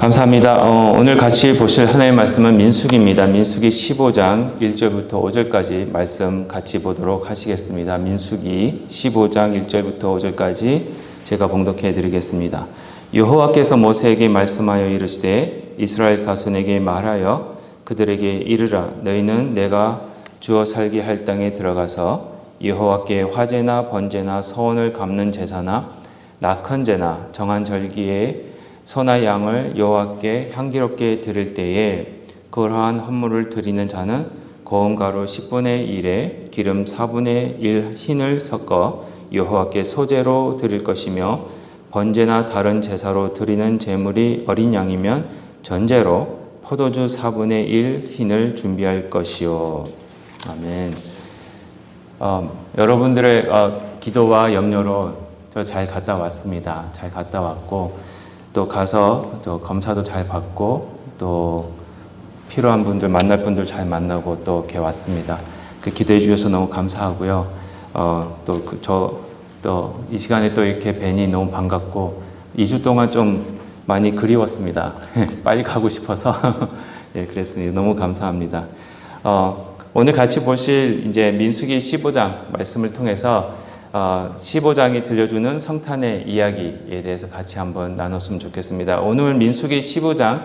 감사합니다. 오늘 같이 보실 하나님의 말씀은 민수기입니다. 민수기 15장 1절부터 5절까지 말씀 같이 보도록 하시겠습니다. 민수기 15장 1절부터 5절까지 제가 봉독해 드리겠습니다. 여호와께서 모세에게 말씀하여 이르시되 이스라엘 자손에게 말하여 그들에게 이르라. 너희는 내가 주어 살게 할 땅에 들어가서 여호와께 화제나 번제나 서원을 갚는 제사나 낙헌제나 정한 절기에 소나 양을 여호와께 향기롭게 드릴 때에 그러한 헌물을 드리는 자는 고운 가루 10분의 1에 기름 4분의 1 흰을 섞어 여호와께 소제로 드릴 것이며 번제나 다른 제사로 드리는 제물이 어린 양이면 전제로 포도주 4분의 1 흰을 준비할 것이요. 아멘. 여러분들의 기도와 염려로 저 잘 갔다 왔습니다. 잘 갔다 왔고 또 가서 또 검사도 잘 받고 또 필요한 분들 만날 분들 잘 만나고 또 이렇게 왔습니다. 그 기도해 주셔서 너무 감사하고요. 또 이 시간에 또 이렇게 뵈니 너무 반갑고 2주 동안 좀 많이 그리웠습니다. 빨리 가고 싶어서 예, 그랬으니 너무 감사합니다. 오늘 같이 보실 이제 민수기 15장 말씀을 통해서 15장이 들려주는 성탄의 이야기에 대해서 같이 한번 나눴으면 좋겠습니다. 오늘 민수기 15장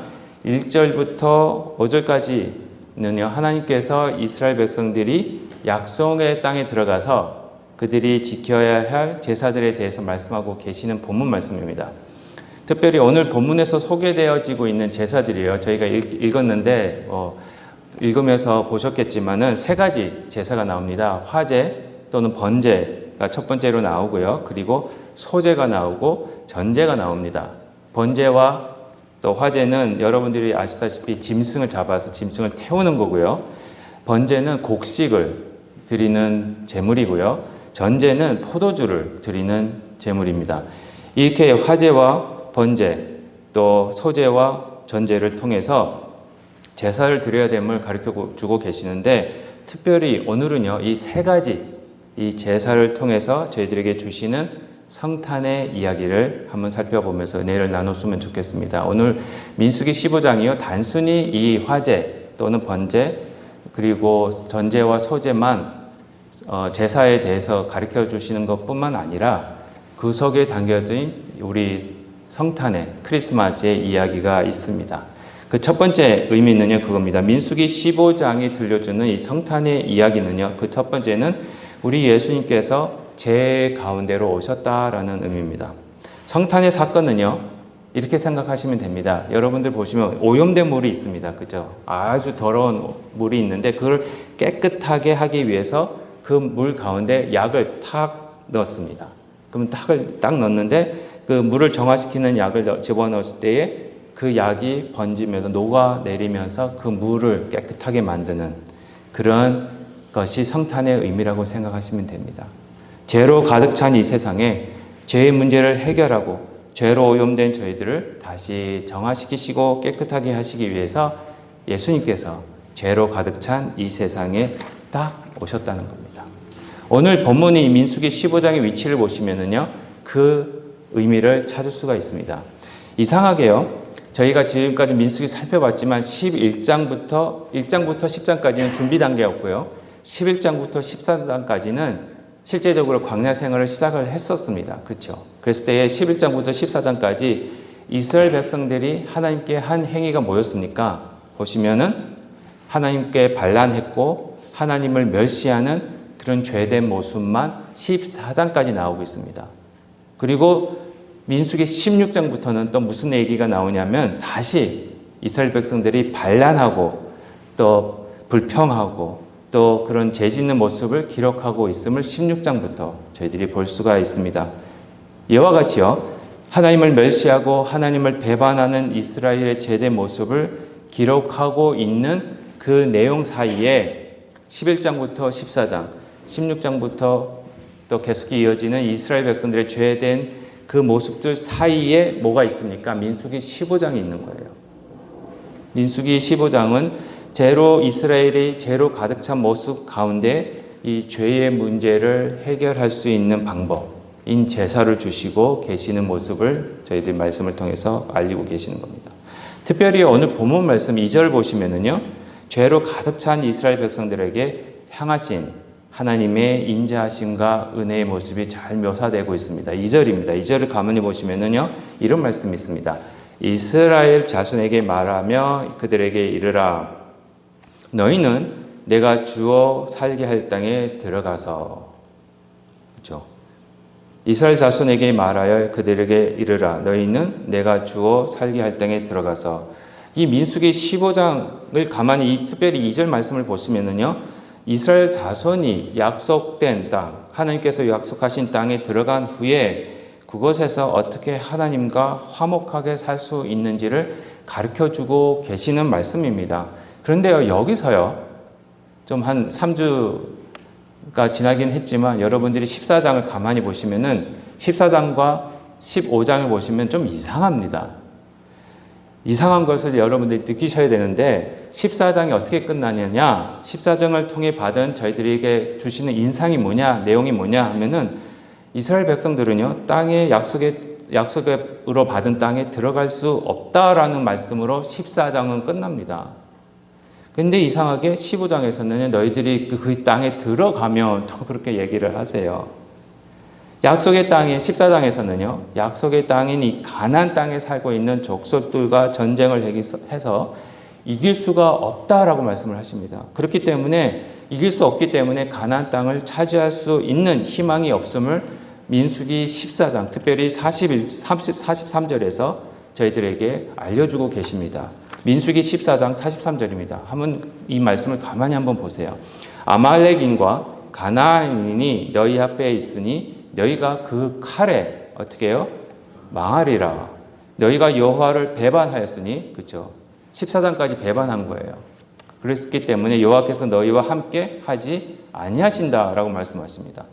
1절부터 5절까지는요, 하나님께서 이스라엘 백성들이 약속의 땅에 들어가서 그들이 지켜야 할 제사들에 대해서 말씀하고 계시는 본문 말씀입니다. 특별히 오늘 본문에서 소개되어지고 있는 제사들이에요. 저희가 읽었는데 읽으면서 보셨겠지만은 세 가지 제사가 나옵니다. 화제 또는 번제가 첫 번째로 나오고요. 그리고 소제가 나오고 전제가 나옵니다. 번제와 또 화제는 여러분들이 아시다시피 짐승을 잡아서 짐승을 태우는 거고요. 번제는 곡식을 드리는 제물이고요. 전제는 포도주를 드리는 제물입니다. 이렇게 화제와 번제 또 소제와 전제를 통해서 제사를 드려야 됨을 가르쳐 주고 계시는데 특별히 오늘은요, 이 세 가지 이 제사를 통해서 저희들에게 주시는 성탄의 이야기를 한번 살펴보면서 은혜를 나눴으면 좋겠습니다. 오늘 민수기 15장이요, 단순히 이 화제 또는 번제 그리고 전제와 소제만 제사에 대해서 가르쳐 주시는 것뿐만 아니라 그 속에 담겨진 우리 성탄의 크리스마스의 이야기가 있습니다. 그 첫 번째 의미는요, 그겁니다. 민수기 15장이 들려주는 이 성탄의 이야기는요, 그 첫 번째는 우리 예수님께서 제 가운데로 오셨다라는 의미입니다. 성탄의 사건은요, 이렇게 생각하시면 됩니다. 여러분들 보시면 오염된 물이 있습니다. 그죠? 아주 더러운 물이 있는데 그걸 깨끗하게 하기 위해서 그 물 가운데 약을 탁 넣었습니다. 그럼 딱 넣었는데 그 물을 정화시키는 약을 집어넣었을 때에 그 약이 번지면서 녹아내리면서 그 물을 깨끗하게 만드는 그런 것이 성탄의 의미라고 생각하시면 됩니다. 죄로 가득 찬 이 세상에 죄의 문제를 해결하고 죄로 오염된 저희들을 다시 정화시키시고 깨끗하게 하시기 위해서 예수님께서 죄로 가득 찬 이 세상에 딱 오셨다는 겁니다. 오늘 본문이 민수기 15장의 위치를 보시면은요, 그 의미를 찾을 수가 있습니다. 이상하게요, 저희가 지금까지 민수기 살펴봤지만 1장부터 10장까지는 준비 단계였고요. 11장부터 14장까지는 실제적으로 광야 생활을 시작을 했었습니다. 그렇죠? 그랬을 때에 11장부터 14장까지 이스라엘 백성들이 하나님께 한 행위가 뭐였습니까? 보시면은 하나님께 반란했고 하나님을 멸시하는 그런 죄된 모습만 14장까지 나오고 있습니다. 그리고 민수기 16장부터는 또 무슨 얘기가 나오냐면 다시 이스라엘 백성들이 반란하고 또 불평하고 또 그런 죄 짓는 모습을 기록하고 있음을 16장부터 저희들이 볼 수가 있습니다. 이와 같이요, 하나님을 멸시하고 하나님을 배반하는 이스라엘의 죄된 모습을 기록하고 있는 그 내용 사이에 11장부터 14장, 16장부터 또 계속 이어지는 이스라엘 백성들의 죄된 그 모습들 사이에 뭐가 있습니까? 민수기 15장이 있는 거예요. 민수기 15장은 이스라엘의 죄로 가득 찬 모습 가운데 이 죄의 문제를 해결할 수 있는 방법인 제사를 주시고 계시는 모습을 저희들 말씀을 통해서 알리고 계시는 겁니다. 특별히 오늘 본문 말씀 2절 보시면은요, 죄로 가득 찬 이스라엘 백성들에게 향하신 하나님의 인자하심과 은혜의 모습이 잘 묘사되고 있습니다. 2절입니다. 2절을 가만히 보시면은요, 이런 말씀이 있습니다. 이스라엘 자손에게 말하며 그들에게 이르라. 너희는 내가 주어 살게 할 땅에 들어가서. 그렇죠? 이스라엘 자손에게 말하여 그들에게 이르라. 너희는 내가 주어 살게 할 땅에 들어가서. 이 민수기 15장을 가만히 특별히 2절 말씀을 보시면은요, 이스라엘 자손이 약속된 땅, 하나님께서 약속하신 땅에 들어간 후에 그곳에서 어떻게 하나님과 화목하게 살 수 있는지를 가르쳐 주고 계시는 말씀입니다. 그런데요, 여기서요, 좀 한 3주가 지나긴 했지만 여러분들이 14장을 가만히 보시면은 14장과 15장을 보시면 좀 이상합니다. 이상한 것을 여러분들이 느끼셔야 되는데 14장이 어떻게 끝나느냐, 14장을 통해 받은 저희들에게 주시는 인상이 뭐냐, 내용이 뭐냐 하면은 이스라엘 백성들은요, 땅의 약속으로 받은 땅에 들어갈 수 없다라는 말씀으로 14장은 끝납니다. 근데 이상하게 15장에서는 너희들이 그 땅에 들어가면 또 그렇게 얘기를 하세요. 약속의 땅에 14장에서는요, 약속의 땅인 이 가나안 땅에 살고 있는 족속들과 전쟁을 해서 이길 수가 없다라고 말씀을 하십니다. 그렇기 때문에 이길 수 없기 때문에 가나안 땅을 차지할 수 있는 희망이 없음을 민수기 14장, 특별히 43절에서 저희들에게 알려주고 계십니다. 민수기 14장 43절입니다. 한번 이 말씀을 가만히 한번 보세요. 아말렉인과 가나안인이 너희 앞에 있으니 너희가 그 칼에 어떻게 해요? 망하리라. 너희가 여호와를 배반하였으니, 그렇죠? 14장까지 배반한 거예요. 그랬기 때문에 여호와께서 너희와 함께 하지 아니하신다라고 말씀하십니다.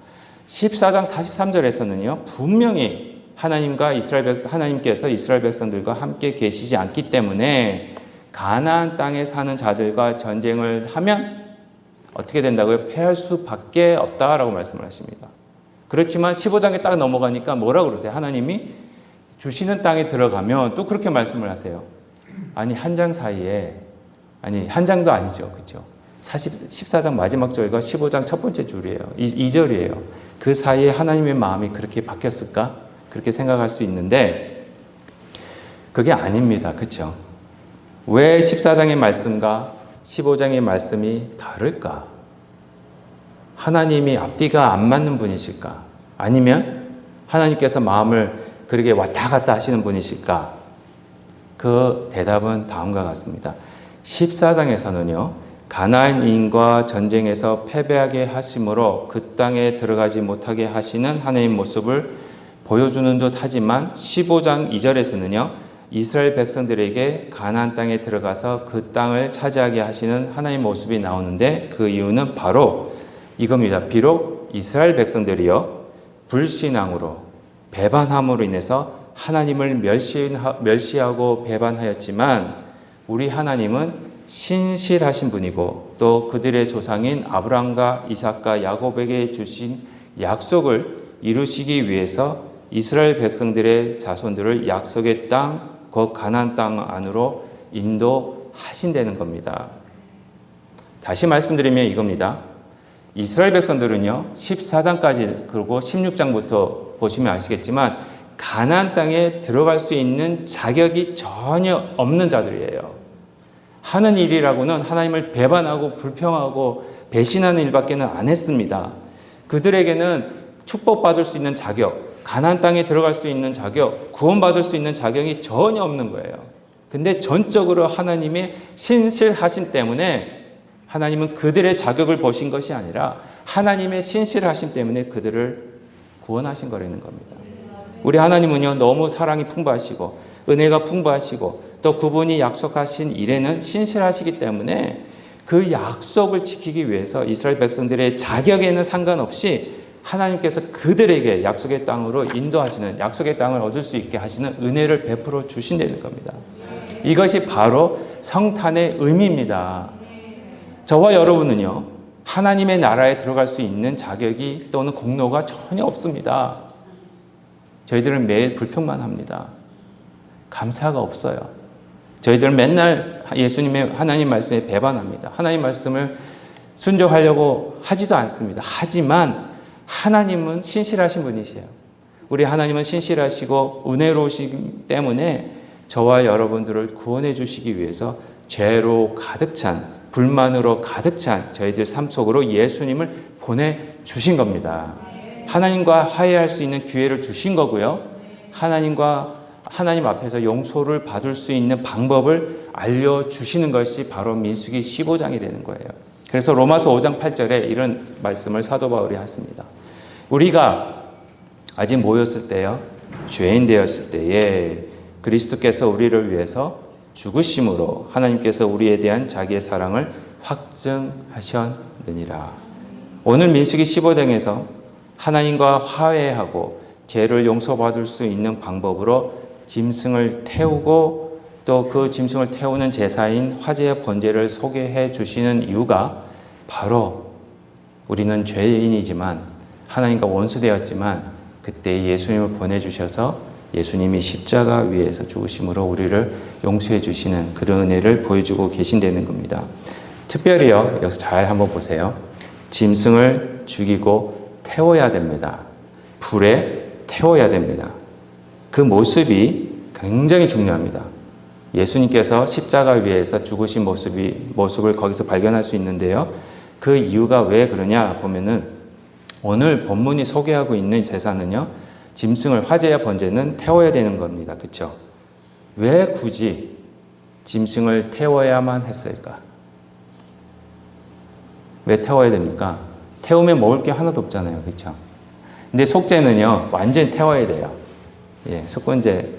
14장 43절에서는요, 분명히 하나님께서 이스라엘 백성들과 함께 계시지 않기 때문에 가나안 땅에 사는 자들과 전쟁을 하면 어떻게 된다고요? 패할 수밖에 없다라고 말씀을 하십니다. 그렇지만 15장에 딱 넘어가니까 뭐라고 그러세요? 하나님이 주시는 땅에 들어가면 또 그렇게 말씀을 하세요. 아니, 한 장 사이에, 아니, 한 장도 아니죠. 그렇죠? 14장 마지막 절과 15장 첫 번째 줄이에요. 2절이에요. 그 사이에 하나님의 마음이 그렇게 바뀌었을까? 그렇게 생각할 수 있는데 그게 아닙니다. 그렇죠? 왜 14장의 말씀과 15장의 말씀이 다를까? 하나님이 앞뒤가 안 맞는 분이실까? 아니면 하나님께서 마음을 그렇게 왔다 갔다 하시는 분이실까? 그 대답은 다음과 같습니다. 14장에서는요, 가나안인과 전쟁에서 패배하게 하심으로 그 땅에 들어가지 못하게 하시는 하나님의 모습을 보여주는 듯 하지만 15장 2절에서는요, 이스라엘 백성들에게 가나안 땅에 들어가서 그 땅을 차지하게 하시는 하나님의 모습이 나오는데 그 이유는 바로 이겁니다. 비록 이스라엘 백성들이요, 불신앙으로 배반함으로 인해서 하나님을 멸시하고 배반하였지만 우리 하나님은 신실하신 분이고 또 그들의 조상인 아브라함과 이삭과 야곱에게 주신 약속을 이루시기 위해서 이스라엘 백성들의 자손들을 약속의 땅, 그 가나안 땅 안으로 인도하신다는 겁니다. 다시 말씀드리면 이겁니다. 이스라엘 백성들은요, 14장까지 그리고 16장부터 보시면 아시겠지만 가나안 땅에 들어갈 수 있는 자격이 전혀 없는 자들이에요. 하는 일이라고는 하나님을 배반하고 불평하고 배신하는 일밖에는 안 했습니다. 그들에게는 축복받을 수 있는 자격, 가나안 땅에 들어갈 수 있는 자격, 구원받을 수 있는 자격이 전혀 없는 거예요. 근데 전적으로 하나님의 신실하심 때문에 하나님은 그들의 자격을 보신 것이 아니라 하나님의 신실하심 때문에 그들을 구원하신 거라는 겁니다. 우리 하나님은요, 너무 사랑이 풍부하시고 은혜가 풍부하시고 또 그분이 약속하신 일에는 신실하시기 때문에 그 약속을 지키기 위해서 이스라엘 백성들의 자격에는 상관없이 하나님께서 그들에게 약속의 땅으로 인도하시는, 약속의 땅을 얻을 수 있게 하시는 은혜를 베풀어 주신다는 겁니다. 이것이 바로 성탄의 의미입니다. 저와 여러분은요, 하나님의 나라에 들어갈 수 있는 자격이 또는 공로가 전혀 없습니다. 저희들은 매일 불평만 합니다. 감사가 없어요. 저희들 맨날 예수님의 하나님 말씀에 배반합니다. 하나님 말씀을 순종하려고 하지도 않습니다. 하지만 하나님은 신실하신 분이세요. 우리 하나님은 신실하시고 은혜로우시기 때문에 저와 여러분들을 구원해 주시기 위해서 죄로 가득 찬, 불만으로 가득 찬 저희들 삶 속으로 예수님을 보내주신 겁니다. 하나님과 화해할 수 있는 기회를 주신 거고요. 하나님 앞에서 용서를 받을 수 있는 방법을 알려주시는 것이 바로 민수기 15장이 되는 거예요. 그래서 로마서 5장 8절에 이런 말씀을 사도 바울이 했습니다. 우리가 아직 모였을 때요, 죄인 되었을 때에 그리스도께서 우리를 위해서 죽으심으로 하나님께서 우리에 대한 자기의 사랑을 확증하셨느니라. 오늘 민수기 15장에서 하나님과 화해하고 죄를 용서받을 수 있는 방법으로 짐승을 태우고 또 그 짐승을 태우는 제사인 화제의 번제를 소개해 주시는 이유가 바로 우리는 죄인이지만 하나님과 원수되었지만 그때 예수님을 보내주셔서 예수님이 십자가 위에서 죽으심으로 우리를 용서해 주시는 그런 은혜를 보여주고 계신다는 겁니다. 특별히요, 여기서 잘 한번 보세요. 짐승을 죽이고 태워야 됩니다. 불에 태워야 됩니다. 그 모습이 굉장히 중요합니다. 예수님께서 십자가 위에서 죽으신 모습을 거기서 발견할 수 있는데요. 그 이유가 왜 그러냐 보면은 오늘 본문이 소개하고 있는 제사는요, 짐승을 화제와 번제는 태워야 되는 겁니다. 그렇죠? 왜 굳이 짐승을 태워야만 했을까? 왜 태워야 됩니까? 태우면 먹을 게 하나도 없잖아요. 그렇죠? 근데 속죄는요, 완전히 태워야 돼요. 예, 속건제,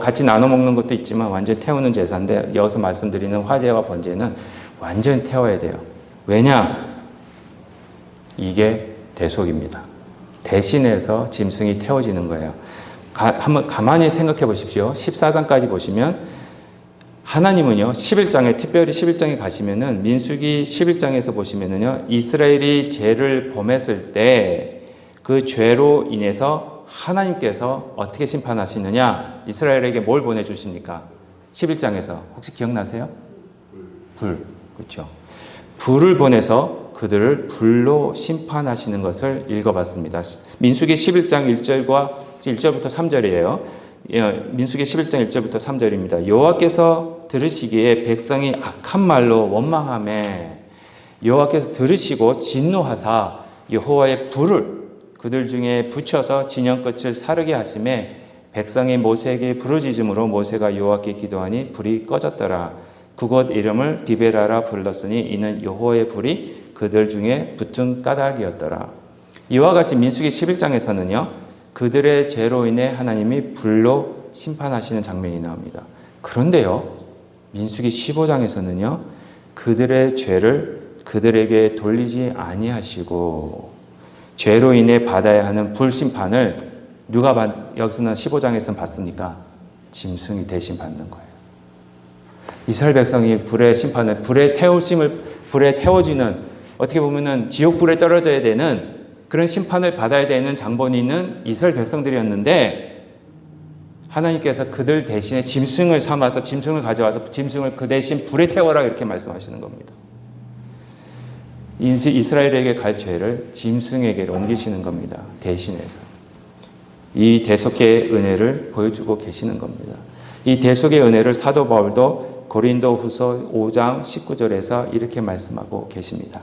같이 나눠 먹는 것도 있지만 완전히 태우는 제사인데 여기서 말씀드리는 화제와 번제는 완전히 태워야 돼요. 왜냐? 이게 대속입니다. 대신해서 짐승이 태워지는 거예요. 한번 가만히 생각해 보십시오. 14장까지 보시면 하나님은요, 11장에, 특별히 11장에 가시면은 민수기 11장에서 보시면은요, 이스라엘이 죄를 범했을 때 그 죄로 인해서 하나님께서 어떻게 심판하시느냐? 이스라엘에게 뭘 보내주십니까? 11장에서 혹시 기억나세요? 불. 그렇죠. 불을 보내서 그들을 불로 심판하시는 것을 읽어봤습니다. 민수기 11장 1절부터 3절이에요. 민수기 11장 1절부터 3절입니다. 여호와께서 들으시기에 백성이 악한 말로 원망하매 여호와께서 들으시고 진노하사 여호와의 불을 그들 중에 붙여서 진영 끝을 사르게 하심에 백성이 모세에게 부르짖음으로 모세가 여호와께 기도하니 불이 꺼졌더라. 그곳 이름을 디베라라 불렀으니 이는 여호와의 불이 그들 중에 붙은 까닭이었더라. 이와 같이 민수기 11장에서는요. 그들의 죄로 인해 하나님이 불로 심판하시는 장면이 나옵니다. 그런데요. 민수기 15장에서는요. 그들의 죄를 그들에게 돌리지 아니하시고 죄로 인해 받아야 하는 불심판을 누가 여기서는 15장에서는 받습니까? 짐승이 대신 받는 거예요. 이스라엘 백성이 불의 심판을, 불에 태워지는, 어떻게 보면은 지옥불에 떨어져야 되는 그런 심판을 받아야 되는 장본인은 이스라엘 백성들이었는데 하나님께서 그들 대신에 짐승을 삼아서 짐승을 가져와서 짐승을 그 대신 불에 태워라 이렇게 말씀하시는 겁니다. 이스라엘에게 갈 죄를 짐승에게 옮기시는 겁니다. 대신해서. 이 대속의 은혜를 보여주고 계시는 겁니다. 이 대속의 은혜를 사도 바울도 고린도후서 5장 19절에서 이렇게 말씀하고 계십니다.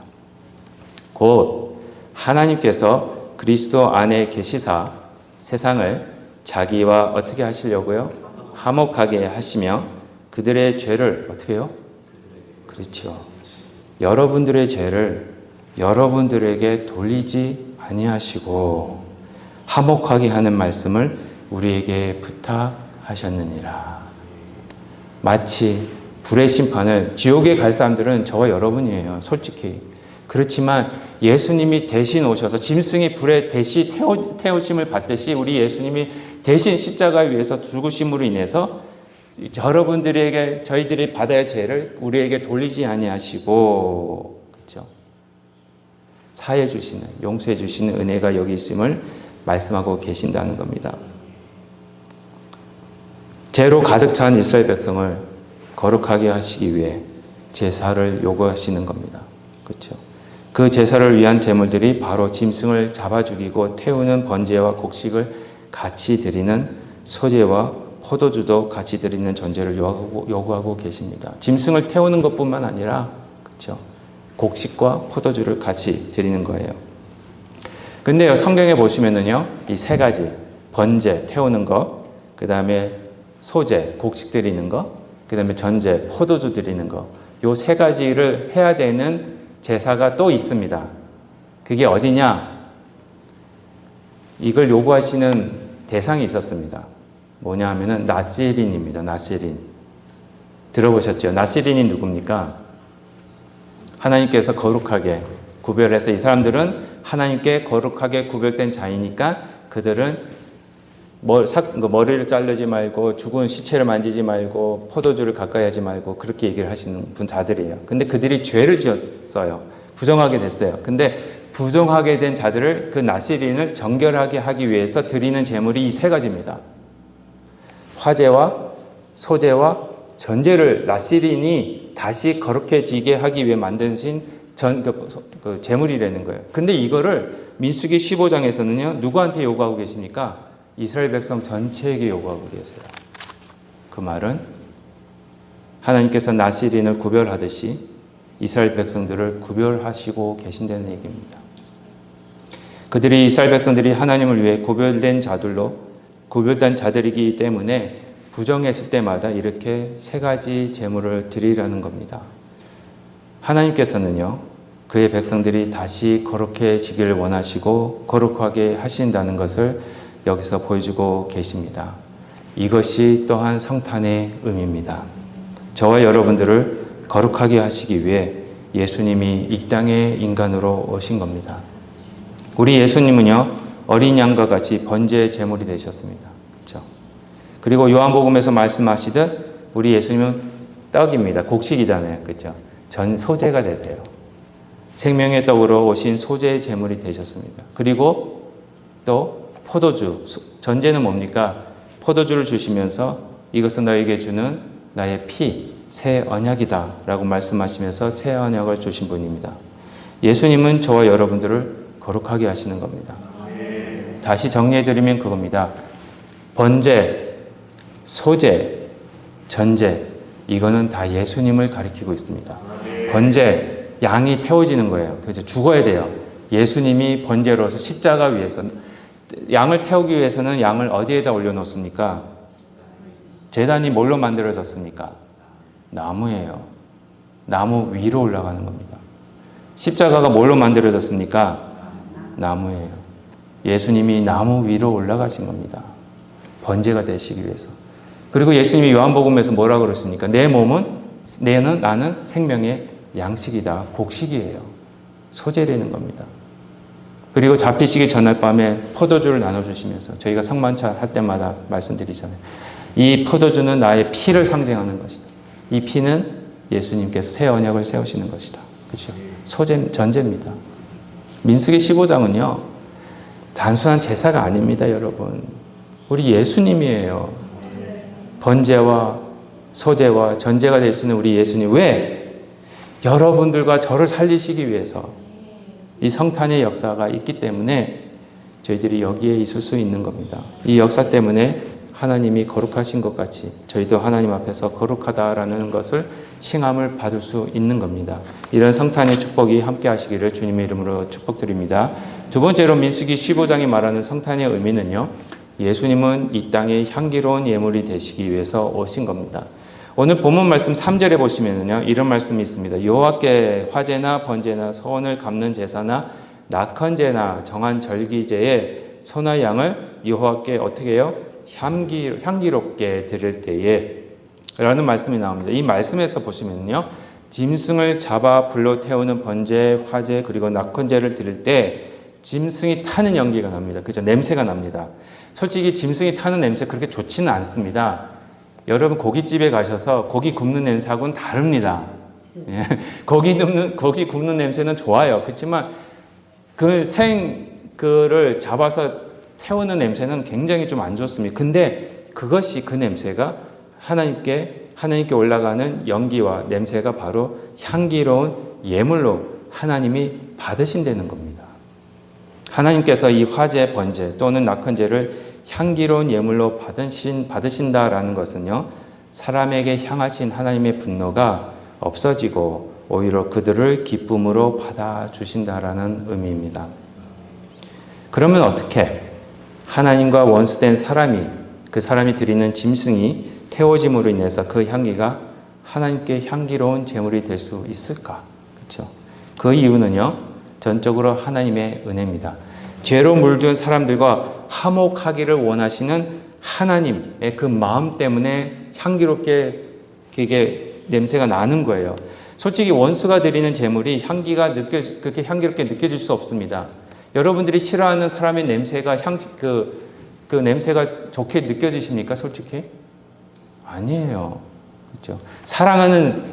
곧 하나님께서 그리스도 안에 계시사 세상을 자기와 어떻게 하시려고요? 화목하게 하시며 그들의 죄를 어떻게 해요? 그렇죠. 여러분들의 죄를 여러분들에게 돌리지 아니하시고 화목하게 하는 말씀을 우리에게 부탁하셨느니라. 마치 불의 심판을 지옥에 갈 사람들은 저와 여러분이에요. 솔직히. 그렇지만 예수님이 대신 오셔서 짐승이 불에 대신 태우심을 받듯이 우리 예수님이 대신 십자가 위에서 죽으심으로 인해서 여러분들에게 저희들이 받아야 할 죄를 우리에게 돌리지 아니하시고 그렇죠? 사해 주시는 용서해 주시는 은혜가 여기 있음을 말씀하고 계신다는 겁니다. 죄로 가득 찬 이스라엘 백성을 거룩하게 하시기 위해 제사를 요구하시는 겁니다. 그렇죠? 그 제사를 위한 제물들이 바로 짐승을 잡아 죽이고 태우는 번제와 곡식을 같이 드리는 소제와 포도주도 같이 드리는 전제를 요구하고 계십니다. 짐승을 태우는 것뿐만 아니라 그렇죠? 곡식과 포도주를 같이 드리는 거예요. 근데요, 성경에 보시면은요, 이 세 가지, 번제, 태우는 거, 그 다음에 소제, 곡식 드리는 거, 그 다음에 전제, 포도주 드리는 거, 요 세 가지를 해야 되는 제사가 또 있습니다. 그게 어디냐? 이걸 요구하시는 대상이 있었습니다. 뭐냐 하면은 나시린입니다. 나시린. 들어보셨죠? 나시린이 누굽니까? 하나님께서 거룩하게 구별해서 이 사람들은 하나님께 거룩하게 구별된 자이니까 그들은 머리를 자르지 말고 죽은 시체를 만지지 말고 포도주를 가까이 하지 말고 그렇게 얘기를 하시는 자들이에요. 근데 그들이 죄를 지었어요. 부정하게 됐어요. 근데 부정하게 된 자들을 그 나시린을 정결하게 하기 위해서 드리는 제물이 이 세 가지입니다. 화제와 소제와 전제를 나시린이 다시 거룩해지게 하기 위해 만드신 그 제물이라는 거예요. 근데 이거를 민수기 15장에서는요, 누구한테 요구하고 계십니까? 이스라엘 백성 전체에게 요구하고 계세요. 그 말은 하나님께서 나시린을 구별하듯이 이스라엘 백성들을 구별하시고 계신다는 얘기입니다. 그들이 이스라엘 백성들이 하나님을 위해 구별된 자들이기 때문에 부정했을 때마다 이렇게 세 가지 제물을 드리라는 겁니다. 하나님께서는요, 그의 백성들이 다시 거룩해지기를 원하시고 거룩하게 하신다는 것을 여기서 보여주고 계십니다. 이것이 또한 성탄의 의미입니다. 저와 여러분들을 거룩하게 하시기 위해 예수님이 이 땅에 인간으로 오신 겁니다. 우리 예수님은요, 어린 양과 같이 번제 제물이 되셨습니다. 그렇죠? 그리고 요한복음에서 말씀하시듯 우리 예수님은 떡입니다. 곡식이잖아요. 그렇죠? 전 소제가 되세요. 생명의 떡으로 오신 소제의 제물이 되셨습니다. 그리고 또 포도주, 전제는 뭡니까? 포도주를 주시면서 이것은 너에게 주는 나의 피, 새 언약이다 라고 말씀하시면서 새 언약을 주신 분입니다. 예수님은 저와 여러분들을 거룩하게 하시는 겁니다. 다시 정리해드리면 그겁니다. 번제, 소제, 전제, 이거는 다 예수님을 가리키고 있습니다. 번제, 양이 태워지는 거예요. 그래서 죽어야 돼요. 예수님이 번제로서 십자가 위에서 양을 태우기 위해서는 양을 어디에다 올려놓습니까? 제단이 뭘로 만들어졌습니까? 나무예요. 나무 위로 올라가는 겁니다. 십자가가 뭘로 만들어졌습니까? 나무예요. 예수님이 나무 위로 올라가신 겁니다. 번제가 되시기 위해서. 그리고 예수님이 요한복음에서 뭐라고 그러십니까? 내 몸은, 나는 생명의 양식이다. 곡식이에요. 소제되는 겁니다. 그리고 잡히시기 전날 밤에 포도주를 나눠주시면서 저희가 성만찬 할 때마다 말씀드리잖아요. 이 포도주는 나의 피를 상징하는 것이다. 이 피는 예수님께서 새 언약을 세우시는 것이다. 그렇죠? 소제, 전제입니다. 민수기 15장은요, 단순한 제사가 아닙니다, 여러분. 우리 예수님이에요. 번제와 소제와 전제가 될 수 있는 우리 예수님. 왜? 여러분들과 저를 살리시기 위해서 이 성탄의 역사가 있기 때문에 저희들이 여기에 있을 수 있는 겁니다. 이 역사 때문에 하나님이 거룩하신 것 같이 저희도 하나님 앞에서 거룩하다라는 것을 칭함을 받을 수 있는 겁니다. 이런 성탄의 축복이 함께 하시기를 주님의 이름으로 축복드립니다. 두 번째로 민수기 15장이 말하는 성탄의 의미는요, 예수님은 이 땅에 향기로운 예물이 되시기 위해서 오신 겁니다. 오늘 본문 말씀 3절에 보시면요, 이런 말씀이 있습니다. 여호와께 화제나 번제나 소원을 갚는 제사나 낙헌제나 정한 절기제에 소나 양을 여호와께 어떻게 해요? 향기롭게 드릴 때에 라는 말씀이 나옵니다. 이 말씀에서 보시면요, 짐승을 잡아 불로 태우는 번제, 화제 그리고 낙헌제를 드릴 때 짐승이 타는 연기가 납니다. 그죠? 냄새가 납니다. 솔직히 짐승이 타는 냄새 그렇게 좋지는 않습니다. 여러분 고깃집에 가셔서 고기 굽는 냄새하고는 다릅니다. 예. 고기 굽는 냄새는 좋아요. 그렇지만 그를 잡아서 태우는 냄새는 굉장히 좀 안 좋습니다. 근데 그 냄새가 하나님께 하나님께 올라가는 연기와 냄새가 바로 향기로운 예물로 하나님이 받으신다는 겁니다. 하나님께서 이 화재, 번제 또는 낙헌제를 향기로운 예물로 받으신다라는 것은요, 사람에게 향하신 하나님의 분노가 없어지고 오히려 그들을 기쁨으로 받아주신다라는 의미입니다. 그러면 어떻게 하나님과 원수된 사람이, 그 사람이 드리는 짐승이 태워짐으로 인해서 그 향기가 하나님께 향기로운 제물이 될 수 있을까? 그렇죠? 그 이유는요, 전적으로 하나님의 은혜입니다. 죄로 물든 사람들과 화목하기를 원하시는 하나님의 그 마음 때문에 향기롭게 이게 냄새가 나는 거예요. 솔직히 원수가 드리는 제물이 그렇게 향기롭게 느껴질 수 없습니다. 여러분들이 싫어하는 사람의 냄새가 그 냄새가 좋게 느껴지십니까? 솔직히? 아니에요. 그렇죠? 사랑하는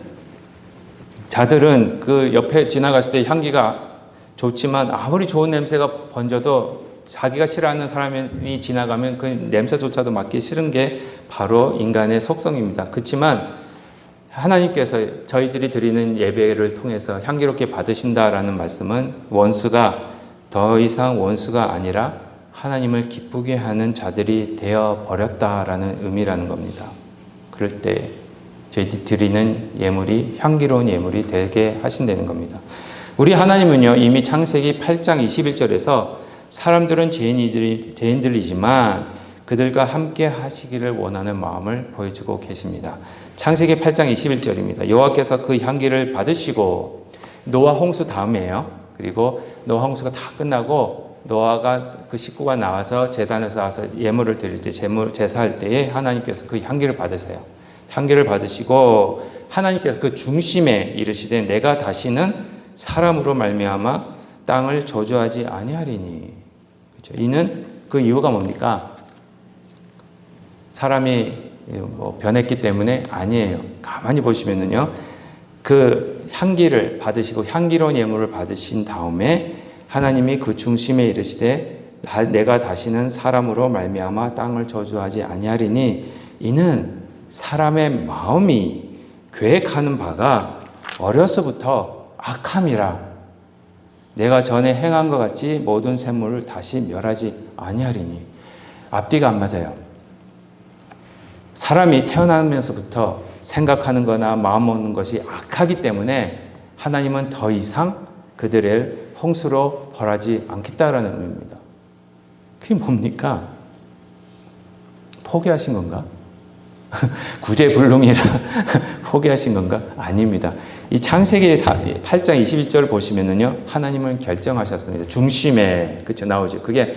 자들은 그 옆에 지나갔을 때 향기가 좋지만 아무리 좋은 냄새가 번져도 자기가 싫어하는 사람이 지나가면 그 냄새조차도 맡기 싫은 게 바로 인간의 속성입니다. 그렇지만 하나님께서 저희들이 드리는 예배를 통해서 향기롭게 받으신다라는 말씀은 원수가 더 이상 원수가 아니라 하나님을 기쁘게 하는 자들이 되어 버렸다라는 의미라는 겁니다. 그럴 때 저희들이 드리는 예물이 향기로운 예물이 되게 하신다는 겁니다. 우리 하나님은요, 이미 창세기 8장 21절에서 사람들은 죄인들이지만 그들과 함께 하시기를 원하는 마음을 보여주고 계십니다. 창세기 8장 21절입니다. 여호와께서 그 향기를 받으시고, 노아 홍수 다음이에요. 그리고 노아 홍수가 다 끝나고 노아가 그 식구가 나와서 제단에서 나와서 예물을 드릴 때 제사할 때에 하나님께서 그 향기를 받으세요. 향기를 받으시고 하나님께서 그 중심에 이르시되 내가 다시는 사람으로 말미암아 땅을 저주하지 아니하리니. 그렇죠? 이는 그 이유가 뭡니까? 사람이 변했기 때문에 아니에요. 가만히 보시면은요, 그 향기를 받으시고 향기로운 예물을 받으신 다음에 하나님이 그 중심에 이르시되 내가 다시는 사람으로 말미암아 땅을 저주하지 아니하리니 이는 사람의 마음이 계획하는 바가 어려서부터 악함이라 내가 전에 행한 것 같이 모든 샘물을 다시 멸하지 아니하리니. 앞뒤가 안 맞아요. 사람이 태어나면서부터 생각하는 거나 마음 먹는 것이 악하기 때문에 하나님은 더 이상 그들을 홍수로 벌하지 않겠다라는 의미입니다. 그게 뭡니까? 포기하신 건가? 구제불능이라 포기하신 건가? 아닙니다. 이 창세기 8장 21절을 보시면은요, 하나님은 결정하셨습니다. 중심에, 그쵸, 나오죠. 그게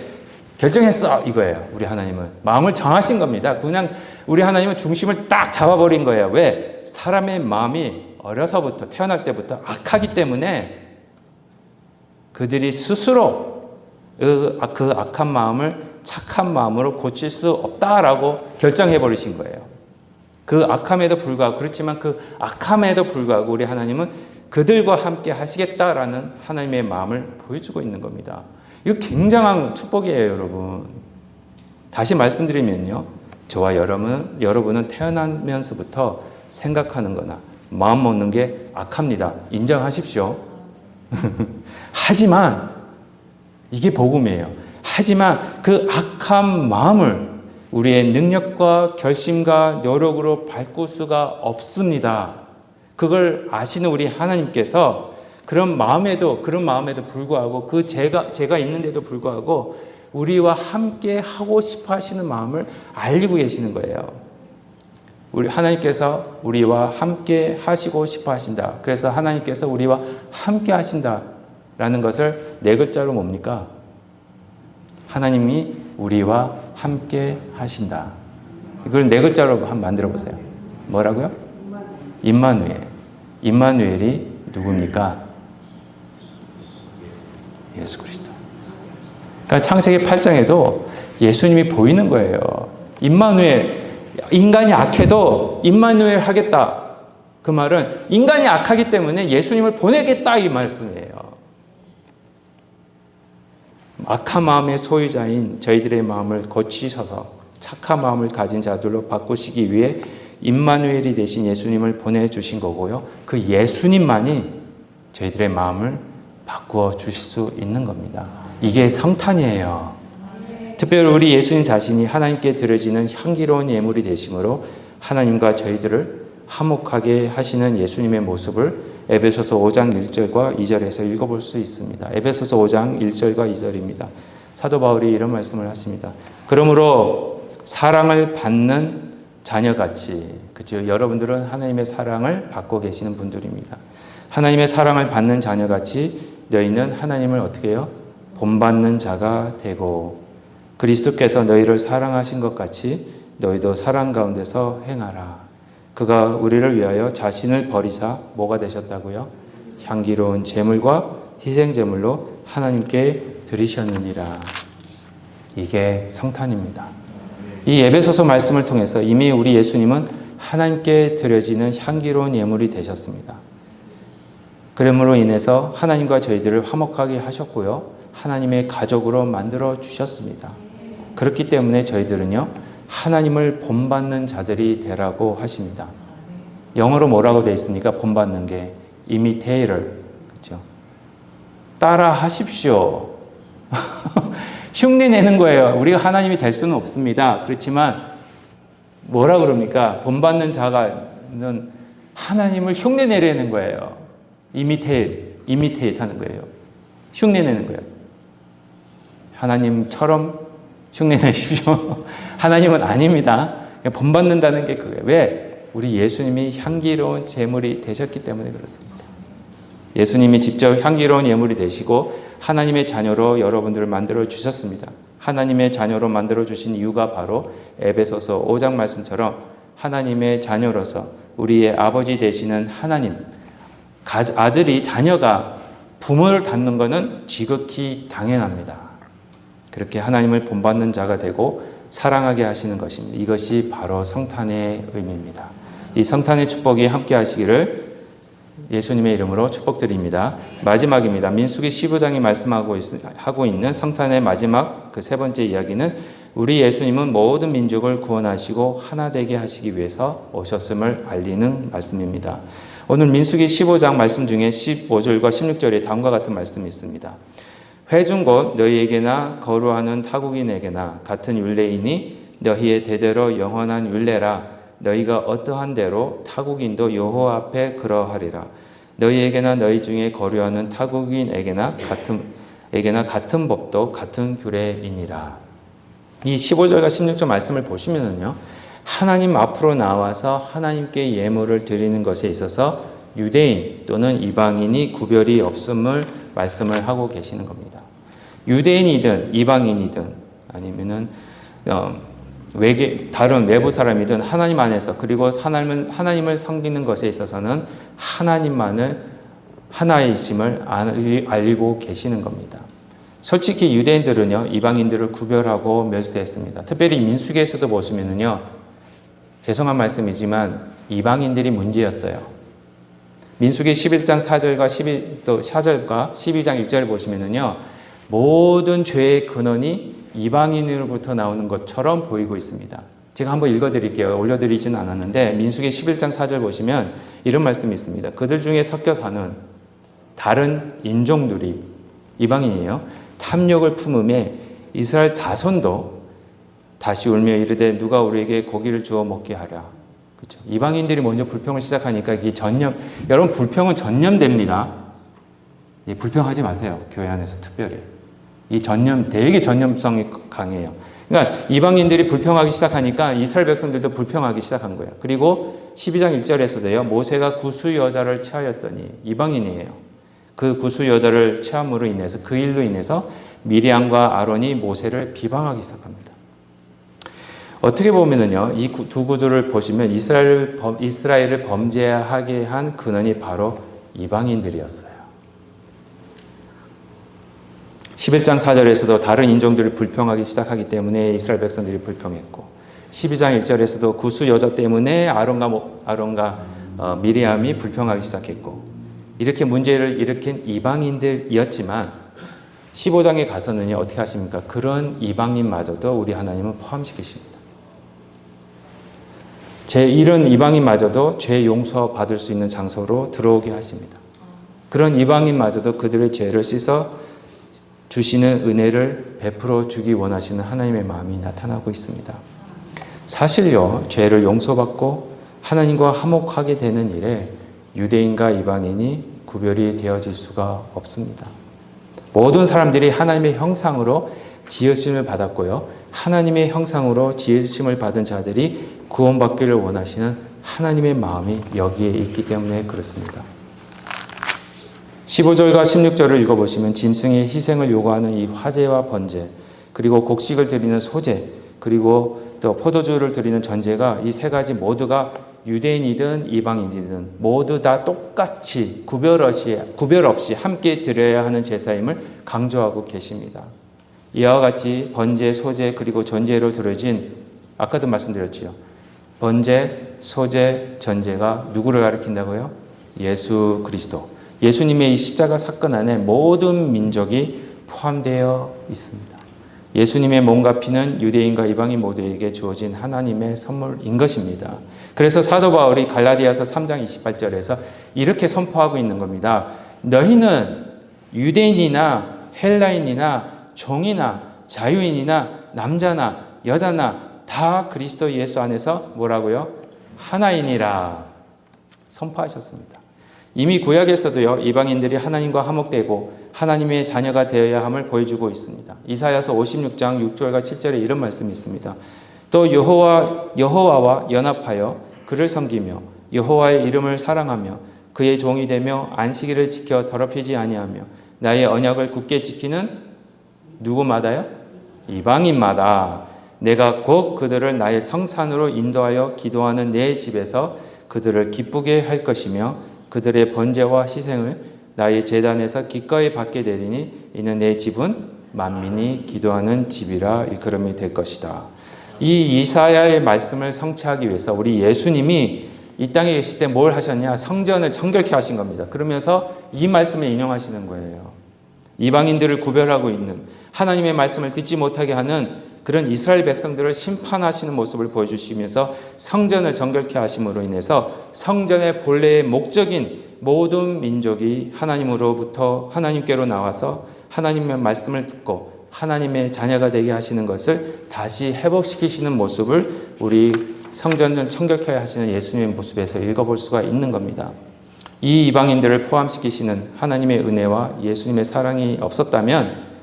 결정했어! 이거예요. 우리 하나님은. 마음을 정하신 겁니다. 그냥 우리 하나님은 중심을 딱 잡아버린 거예요. 왜? 사람의 마음이 어려서부터, 태어날 때부터 악하기 때문에 그들이 스스로 그 악한 마음을 착한 마음으로 고칠 수 없다라고 결정해버리신 거예요. 그 악함에도 불구하고, 그렇지만 그 악함에도 불구하고 우리 하나님은 그들과 함께 하시겠다라는 하나님의 마음을 보여주고 있는 겁니다. 이거 굉장한 축복이에요, 여러분. 다시 말씀드리면요, 저와 여러분은 태어나면서부터 생각하는 거나 마음 먹는 게 악합니다. 인정하십시오. 하지만 이게 복음이에요. 하지만 그 악한 마음을 우리의 능력과 결심과 노력으로 바꿀 수가 없습니다. 그걸 아시는 우리 하나님께서 그런 마음에도 불구하고 그 죄가 있는데도 불구하고 우리와 함께 하고 싶어 하시는 마음을 알고 계시는 거예요. 우리 하나님께서 우리와 함께 하시고 싶어 하신다. 그래서 하나님께서 우리와 함께 하신다라는 것을 네 글자로 뭡니까? 하나님이 우리와 함께 하신다. 이걸 네 글자로 한번 만들어 보세요. 뭐라고요? 임마누엘. 임마누엘이 누굽니까? 예수 그리스도. 그러니까 창세기 8장에도 예수님이 보이는 거예요. 임마누엘. 인간이 악해도 임마누엘 하겠다. 그 말은 인간이 악하기 때문에 예수님을 보내겠다 이 말씀이에요. 악한 마음의 소유자인 저희들의 마음을 고치셔서 착한 마음을 가진 자들로 바꾸시기 위해 임마누엘이 되신 예수님을 보내주신 거고요. 그 예수님만이 저희들의 마음을 바꾸어 주실 수 있는 겁니다. 이게 성탄이에요. 특별히 우리 예수님 자신이 하나님께 드려지는 향기로운 예물이 되심으로 하나님과 저희들을 화목하게 하시는 예수님의 모습을 에베소서 5장 1절과 2절에서 읽어볼 수 있습니다. 에베소서 5장 1절과 2절입니다. 사도 바울이 이런 말씀을 하십니다. 그러므로 사랑을 받는 자녀같이, 그죠? 여러분들은 하나님의 사랑을 받고 계시는 분들입니다. 하나님의 사랑을 받는 자녀같이 너희는 하나님을 어떻게 해요? 본받는 자가 되고 그리스도께서 너희를 사랑하신 것 같이 너희도 사랑 가운데서 행하라. 그가 우리를 위하여 자신을 버리사 뭐가 되셨다고요? 향기로운 제물과 희생제물로 하나님께 드리셨느니라. 이게 성탄입니다. 이 에베소서 말씀을 통해서 이미 우리 예수님은 하나님께 드려지는 향기로운 예물이 되셨습니다. 그러므로 인해서 하나님과 저희들을 화목하게 하셨고요. 하나님의 가족으로 만들어 주셨습니다. 그렇기 때문에 저희들은요, 하나님을 본받는 자들이 되라고 하십니다. 영어로 뭐라고 되어 있습니까? 본받는 게 imitator, 그렇죠? 따라 하십시오. 흉내 내는 거예요. 우리가 하나님이 될 수는 없습니다. 그렇지만 뭐라 그럽니까? 본받는 자가는 하나님을 흉내 내려는 거예요. imitate 하는 거예요. 흉내 내는 거예요. 하나님처럼 흉내 내십시오. 하나님은 아닙니다. 본받는다는 게 그거예요. 왜? 우리 예수님이 향기로운 제물이 되셨기 때문에 그렇습니다. 예수님이 직접 향기로운 예물이 되시고 하나님의 자녀로 여러분들을 만들어 주셨습니다. 하나님의 자녀로 만들어 주신 이유가 바로 에베소서 5장 말씀처럼 하나님의 자녀로서 우리의 아버지 되시는 하나님, 아들이 자녀가 부모를 닮는 것은 지극히 당연합니다. 그렇게 하나님을 본받는 자가 되고 사랑하게 하시는 것입니다. 이것이 바로 성탄의 의미입니다. 이 성탄의 축복이 함께 하시기를 예수님의 이름으로 축복드립니다. 마지막입니다. 민수기 15장이 말씀하고 있는 성탄의 마지막 그 세 번째 이야기는 우리 예수님은 모든 민족을 구원하시고 하나 되게 하시기 위해서 오셨음을 알리는 말씀입니다. 오늘 민수기 15장 말씀 중에 15절과 16절에 다음과 같은 말씀이 있습니다. 회중 곧 너희에게나 거루하는 타국인에게나 같은 율례이니 너희의 대대로 영원한 율례라. 너희가 어떠한 대로 타국인도 여호와 앞에 그러하리라. 너희에게나 너희 중에 거류하는 타국인에게나 같은 법도 같은 규례이니라. 이 15절과 16절 말씀을 보시면은요, 하나님 앞으로 나와서 하나님께 예물을 드리는 것에 있어서 유대인 또는 이방인이 구별이 없음을 말씀을 하고 계시는 겁니다. 유대인이든 이방인이든 아니면은 다른 외부 사람이든 하나님 안에서 그리고 하나님을 섬기는 것에 있어서는 하나님만을 하나이심을 알리고 계시는 겁니다. 솔직히 유대인들은요, 이방인들을 구별하고 멸시했습니다. 특별히 민수기에서도 보시면은요, 죄송한 말씀이지만 이방인들이 문제였어요. 민수기 11장 4절과 12장 1절을 보시면은요, 모든 죄의 근원이 이방인으로부터 나오는 것처럼 보이고 있습니다. 제가 한번 읽어드릴게요. 올려드리지는 않았는데 민수기 11장 4절 보시면 이런 말씀이 있습니다. 그들 중에 섞여 사는 다른 인종들이 이방인이에요. 탐욕을 품음에 이스라엘 자손도 다시 울며 이르되 누가 우리에게 고기를 주어 먹게 하랴. 그렇죠? 이방인들이 먼저 불평을 시작하니까 이게 여러분 불평은 전염됩니다. 불평하지 마세요. 교회 안에서 특별히. 되게 전염성이 강해요. 그러니까 이방인들이 불평하기 시작하니까 이스라엘 백성들도 불평하기 시작한 거예요. 그리고 12장 1절에서도요, 모세가 구수 여자를 취하였더니 이방인이에요. 그 구수 여자를 취함으로 인해서 그 일로 인해서 미리암과 아론이 모세를 비방하기 시작합니다. 어떻게 보면은요, 이 두 구조를 보시면 이스라엘을 범죄하게 한 근원이 바로 이방인들이었어요. 11장 4절에서도 다른 인종들이 불평하기 시작하기 때문에 이스라엘 백성들이 불평했고 12장 1절에서도 구수 여자 때문에 아론과 미리암이 불평하기 시작했고 이렇게 문제를 일으킨 이방인들이었지만 15장에 가서는요, 어떻게 하십니까? 그런 이방인마저도 우리 하나님은 포함시키십니다. 제 이런 이방인마저도 죄 용서 받을 수 있는 장소로 들어오게 하십니다. 그런 이방인마저도 그들의 죄를 씻어 주시는 은혜를 베풀어 주기 원하시는 하나님의 마음이 나타나고 있습니다. 사실요, 죄를 용서받고 하나님과 화목하게 되는 일에 유대인과 이방인이 구별이 되어질 수가 없습니다. 모든 사람들이 하나님의 형상으로 지으심을 받았고요, 하나님의 형상으로 지으심을 받은 자들이 구원받기를 원하시는 하나님의 마음이 여기에 있기 때문에 그렇습니다. 15절과 16절을 읽어보시면 짐승의 희생을 요구하는 이 화제와 번제, 그리고 곡식을 드리는 소제, 그리고 또 포도주를 드리는 전제가 이 세 가지 모두가 유대인이든 이방인이든 모두 다 똑같이 구별 없이 함께 드려야 하는 제사임을 강조하고 계십니다. 이와 같이 번제, 소제, 그리고 전제로 드려진, 아까도 말씀드렸지요. 번제, 소제, 전제가 누구를 가리킨다고요? 예수 그리스도. 예수님의 이 십자가 사건 안에 모든 민족이 포함되어 있습니다. 예수님의 몸과 피는 유대인과 이방인 모두에게 주어진 하나님의 선물인 것입니다. 그래서 사도 바울이 갈라디아서 3장 28절에서 이렇게 선포하고 있는 겁니다. 너희는 유대인이나 헬라인이나 종이나 자유인이나 남자나 여자나 다 그리스도 예수 안에서 뭐라고요? 하나이니라 선포하셨습니다. 이미 구약에서도요, 이방인들이 하나님과 화목되고 하나님의 자녀가 되어야 함을 보여주고 있습니다. 이사야서 56장 6절과 7절에 이런 말씀이 있습니다. 또 여호와와 연합하여 그를 섬기며 여호와의 이름을 사랑하며 그의 종이 되며 안식일을 지켜 더럽히지 아니하며 나의 언약을 굳게 지키는 누구마다요? 이방인마다 내가 곧 그들을 나의 성산으로 인도하여 기도하는 내 집에서 그들을 기쁘게 할 것이며 그들의 번제와 희생을 나의 제단에서 기꺼이 받게 되리니 이는 내 집은 만민이 기도하는 집이라 일컬음이 될 것이다. 이 이사야의 말씀을 성취하기 위해서 우리 예수님이 이 땅에 계실 때 뭘 하셨냐? 성전을 정결케 하신 겁니다. 그러면서 이 말씀을 인용하시는 거예요. 이방인들을 구별하고 있는, 하나님의 말씀을 듣지 못하게 하는 그런 이스라엘 백성들을 심판하시는 모습을 보여주시면서 성전을 정결케 하심으로 인해서 성전의 본래의 목적인 모든 민족이 하나님으로부터 하나님께로 나와서 하나님의 말씀을 듣고 하나님의 자녀가 되게 하시는 것을 다시 회복시키시는 모습을 우리 성전을 정결케 하시는 예수님의 모습에서 읽어볼 수가 있는 겁니다. 이 이방인들을 포함시키시는 하나님의 은혜와 예수님의 사랑이 없었다면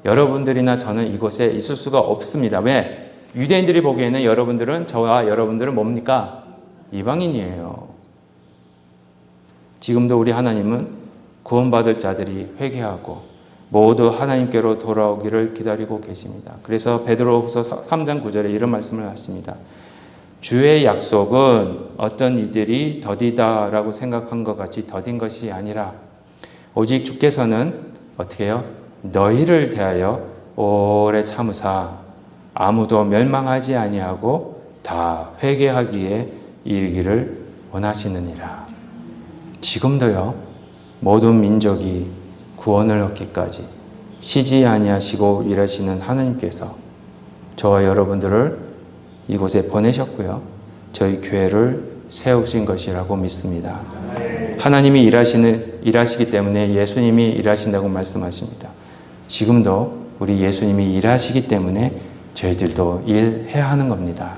여러분들이나 저는 이곳에 있을 수가 없습니다. 왜? 유대인들이 보기에는 여러분들은, 저와 여러분들은 뭡니까? 이방인이에요. 지금도 우리 하나님은 구원받을 자들이 회개하고 모두 하나님께로 돌아오기를 기다리고 계십니다. 그래서 베드로후서 3장 9절에 이런 말씀을 하십니다. 주의 약속은 어떤 이들이 더디다라고 생각한 것 같이 더딘 것이 아니라 오직 주께서는 어떻게 해요? 너희를 대하여 오래 참으사 아무도 멸망하지 아니하고 다 회개하기에 이르기를 원하시느니라. 지금도요, 모든 민족이 구원을 얻기까지 쉬지 아니하시고 일하시는 하나님께서 저와 여러분들을 이곳에 보내셨고요, 저희 교회를 세우신 것이라고 믿습니다. 하나님이 일하시기 때문에 예수님이 일하신다고 말씀하십니다. 지금도 우리 예수님이 일하시기 때문에 저희들도 일해야 하는 겁니다.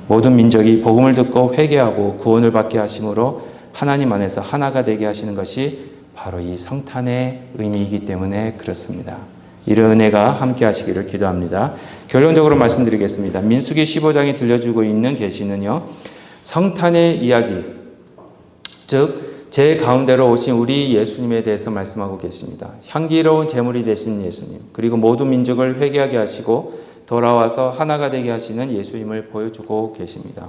모든 민족이 복음을 듣고 회개하고 구원을 받게 하심으로 하나님 안에서 하나가 되게 하시는 것이 바로 이 성탄의 의미이기 때문에 그렇습니다. 이런 은혜가 함께 하시기를 기도합니다. 결론적으로 말씀드리겠습니다. 민수기 15장이 들려주고 있는 계시는요, 성탄의 이야기, 즉 제 가운데로 오신 우리 예수님에 대해서 말씀하고 계십니다. 향기로운 제물이 되신 예수님, 그리고 모든 민족을 회개하게 하시고 돌아와서 하나가 되게 하시는 예수님을 보여주고 계십니다.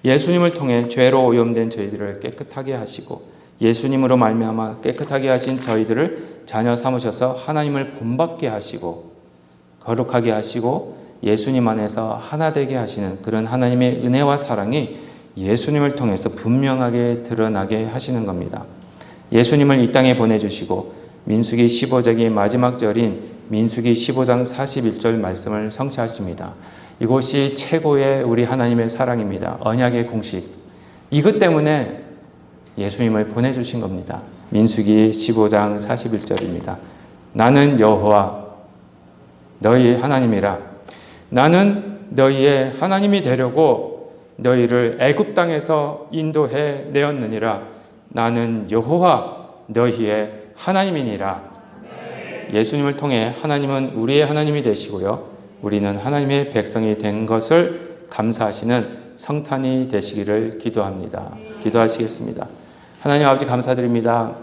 예수님을 통해 죄로 오염된 저희들을 깨끗하게 하시고 예수님으로 말미암아 깨끗하게 하신 저희들을 자녀 삼으셔서 하나님을 본받게 하시고 거룩하게 하시고 예수님 안에서 하나 되게 하시는 그런 하나님의 은혜와 사랑이 예수님을 통해서 분명하게 드러나게 하시는 겁니다. 예수님을 이 땅에 보내주시고 민수기 15장의 마지막 절인 민수기 15장 41절 말씀을 성취하십니다. 이곳이 최고의 우리 하나님의 사랑입니다. 언약의 공식. 이것 때문에 예수님을 보내주신 겁니다. 민수기 15장 41절입니다. 나는 여호와 너희 하나님이라. 나는 너희의 하나님이 되려고 너희를 애굽 땅에서 인도해 내었느니라. 나는 여호와 너희의 하나님이니라. 예수님을 통해 하나님은 우리의 하나님이 되시고요. 우리는 하나님의 백성이 된 것을 감사하시는 성탄이 되시기를 기도합니다. 기도하시겠습니다. 하나님 아버지 감사드립니다.